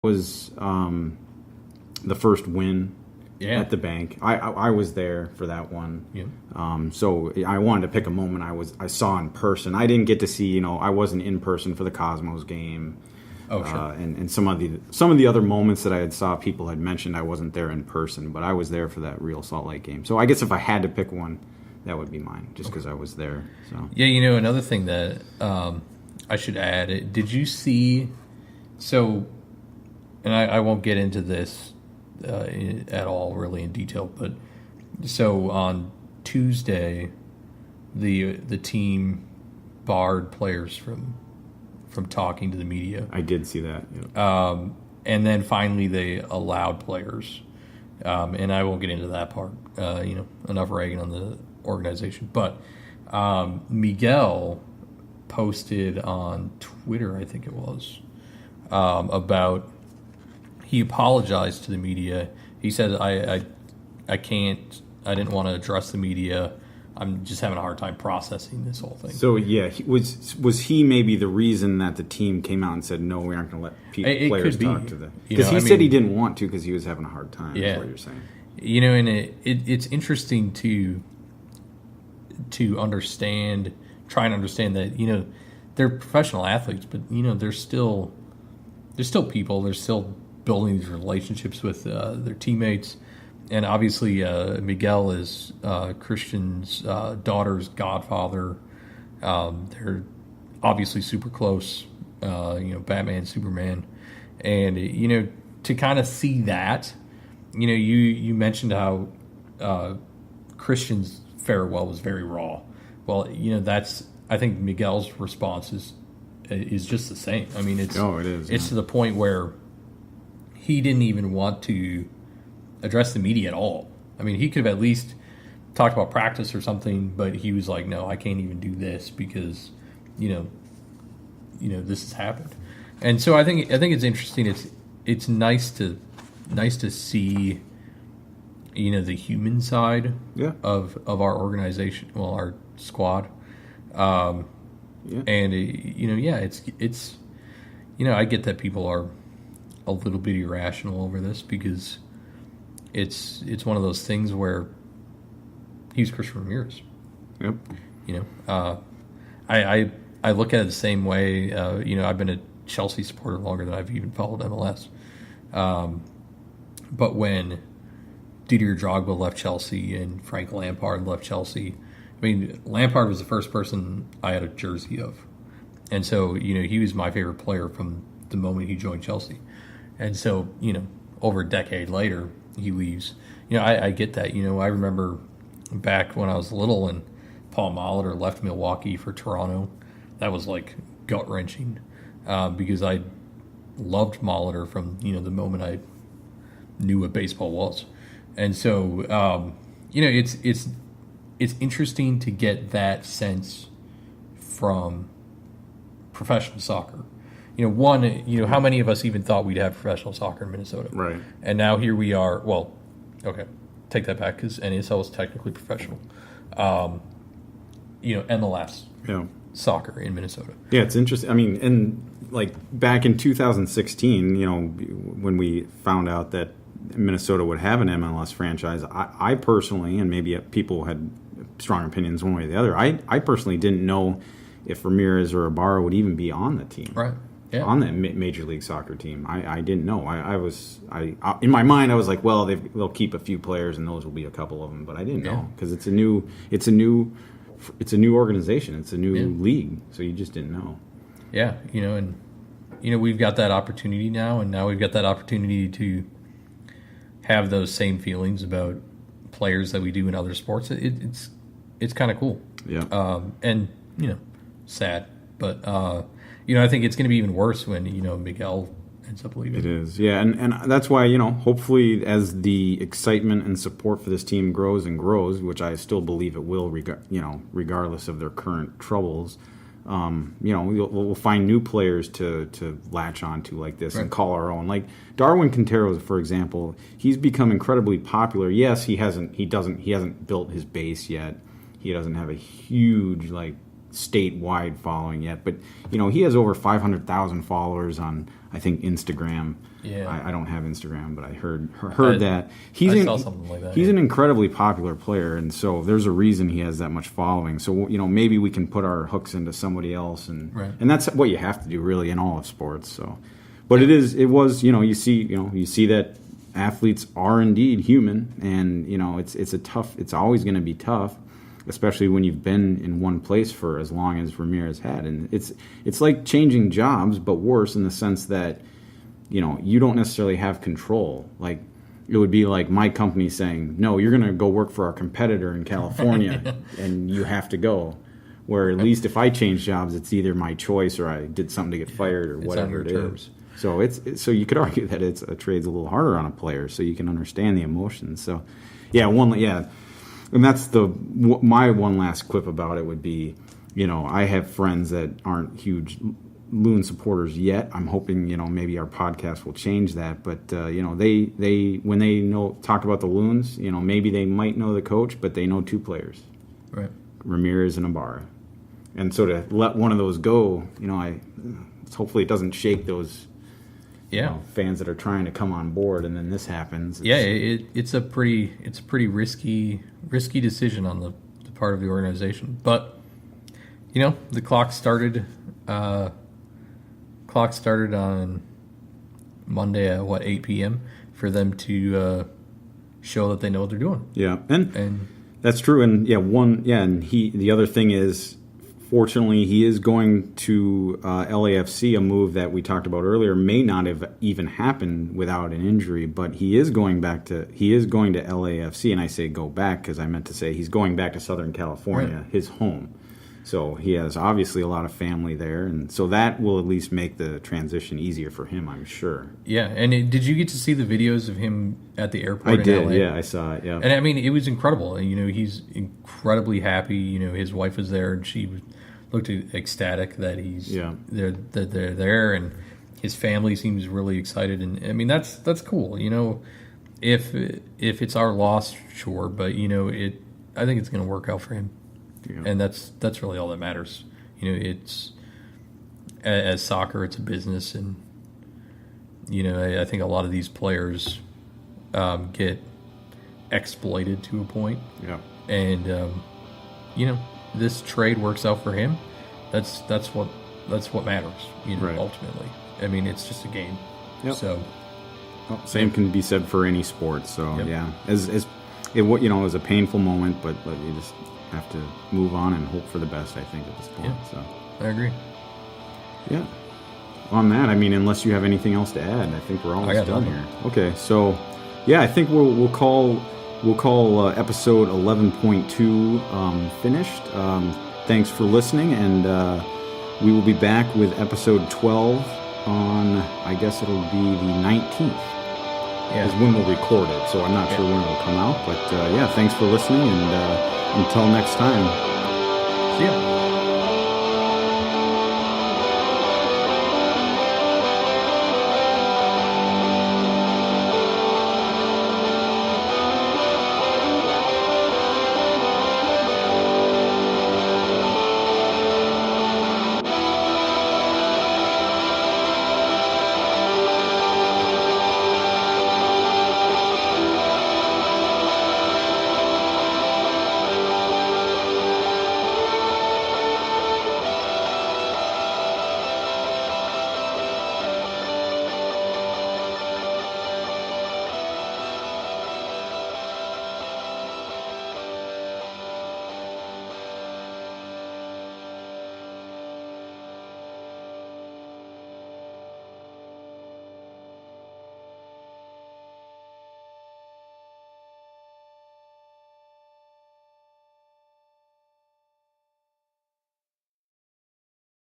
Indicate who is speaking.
Speaker 1: was the first win at the bank. I was there for that one.
Speaker 2: Yeah.
Speaker 1: So I wanted to pick a moment I saw in person. I didn't get to see, I wasn't in person for the Cosmos game.
Speaker 2: Oh, sure.
Speaker 1: And some of the other moments that I had saw people had mentioned, I wasn't there in person, but I was there for that real Salt Lake game. So I guess if I had to pick one, that would be mine, just because I was there. So
Speaker 2: Yeah, another thing that I should add, did you see, so, and I won't get into this at all really in detail, but so on Tuesday, the team barred players from talking to the media.
Speaker 1: I did see that. Yeah.
Speaker 2: And then finally they allowed players. And I won't get into that part, enough ragging on the organization. But Miguel posted on Twitter, I think it was, about, he apologized to the media. He said, I didn't want to address the media. I'm just having a hard time processing this whole thing.
Speaker 1: So yeah, was he maybe the reason that the team came out and said no, we aren't going to let players talk to them? Because he said he didn't want to because he was having a hard time. Yeah, is what you're saying.
Speaker 2: And it's interesting to understand, try and understand that they're professional athletes, but they're still people. They're still building these relationships with their teammates. And obviously, Miguel is Christian's daughter's godfather. They're obviously super close, Batman, Superman. And, to kind of see that, you mentioned how Christian's farewell was very raw. Well, I think Miguel's response is just the same. I mean, it is. It's to the point where he didn't even want to address the media at all. I mean, he could have at least talked about practice or something, but he was like, no, I can't even do this because, this has happened. And so I think it's interesting. It's nice to see, the human side of our organization, well, our squad. And it's I get that people are a little bit irrational over this because it's one of those things where he's Christian Ramirez.
Speaker 1: Yep.
Speaker 2: I look at it the same way. I've been a Chelsea supporter longer than I've even followed MLS. But when Didier Drogba left Chelsea and Frank Lampard left Chelsea, I mean, Lampard was the first person I had a jersey of. And so, he was my favorite player from the moment he joined Chelsea. And so, over a decade later, he leaves. I get that. I remember back when I was little and Paul Molitor left Milwaukee for Toronto. That was like gut-wrenching because I loved Molitor from, the moment I knew what baseball was. And so, it's interesting to get that sense from professional soccer. How many of us even thought we'd have professional soccer in Minnesota?
Speaker 1: Right.
Speaker 2: And now here we are. Well, okay, take that back because NASL is technically professional. MLS soccer in Minnesota.
Speaker 1: Yeah, it's interesting. I mean, and like back in 2016, when we found out that Minnesota would have an MLS franchise, I personally, and maybe people had strong opinions one way or the other, I personally didn't know if Ramirez or Ibarra would even be on the team.
Speaker 2: Right. Yeah.
Speaker 1: On that Major League Soccer team. I didn't know. I was in my mind I was like, well, they'll keep a few players and those will be a couple of them, but I didn't know because it's a new organization. It's a new league, so you just didn't know.
Speaker 2: Yeah, we've got that opportunity now, and now we've got that opportunity to have those same feelings about players that we do in other sports. It's kind of cool.
Speaker 1: Yeah.
Speaker 2: And sad, but I think it's going to be even worse when Miguel ends up leaving.
Speaker 1: It is, yeah, and that's why hopefully as the excitement and support for this team grows and grows, which I still believe it will, regardless of their current troubles. We'll find new players to latch onto like this and call our own. Like Darwin Quintero, for example, he's become incredibly popular. Yes, he hasn't built his base yet. He doesn't have a huge statewide following yet, but he has over 500,000 followers on I think Instagram.
Speaker 2: Yeah.
Speaker 1: I don't have Instagram, but I heard that
Speaker 2: I saw something like that.
Speaker 1: He's an incredibly popular player, and so there's a reason he has that much following. So maybe we can put our hooks into somebody else, and that's what you have to do really in all of sports. So, but it was you see that athletes are indeed human, and it's always going to be tough, especially when you've been in one place for as long as Ramirez had. And it's like changing jobs, but worse in the sense that, you don't necessarily have control. Like, it would be like my company saying, no, you're going to go work for our competitor in California and you have to go. Where at least if I change jobs, it's either my choice or I did something to get fired or whatever it is. So so you could argue that a trade's a little harder on a player, so you can understand the emotions. So, and that's my one last quip about it would be, I have friends that aren't huge Loon supporters yet. I'm hoping, maybe our podcast will change that. But, they when they talk about the Loons, maybe they might know the coach, but they know two players.
Speaker 2: Right.
Speaker 1: Ramirez and Ibarra. And so to let one of those go, hopefully it doesn't shake those fans that are trying to come on board, and then this happens.
Speaker 2: It's a pretty risky decision on the part of the organization. But the clock started on Monday at 8 p.m. for them to show that they know what they're doing.
Speaker 1: Yeah, and that's true. And and the other thing is, fortunately, he is going to LAFC, a move that we talked about earlier may not have even happened without an injury, but he is going to LAFC, and I say go back because I meant to say he's going back to Southern California, his home. So he has obviously a lot of family there, and so that will at least make the transition easier for him, I'm sure.
Speaker 2: Yeah, and did you get to see the videos of him at the airport?
Speaker 1: I did, LA? Yeah, I saw it, yeah.
Speaker 2: And I mean, it was incredible. And, he's incredibly happy. His wife was there, and she looked ecstatic that they're there, and his family seems really excited. And I mean, that's cool. If it's our loss, sure, but I think it's going to work out for him. Yeah. And that's really all that matters. It's as soccer, it's a business, and I think a lot of these players get exploited to a point.
Speaker 1: Yeah.
Speaker 2: And this trade works out for him. That's what matters. Ultimately. I mean, it's just a game.
Speaker 1: Yep.
Speaker 2: So,
Speaker 1: same can be said for any sport. So as it was a painful moment, but you just have to move on and hope for the best, I think, at this point.
Speaker 2: Yeah,
Speaker 1: so
Speaker 2: I agree.
Speaker 1: Yeah. On that, I mean, unless you have anything else to add, I think we're almost done here. Okay, so I think we'll call episode 11.2 finished. Thanks for listening, and we will be back with episode 12 on, I guess it'll be the 19th. Is when we'll record it, so I'm not sure when it'll come out. But thanks for listening, and until next time.
Speaker 2: See ya.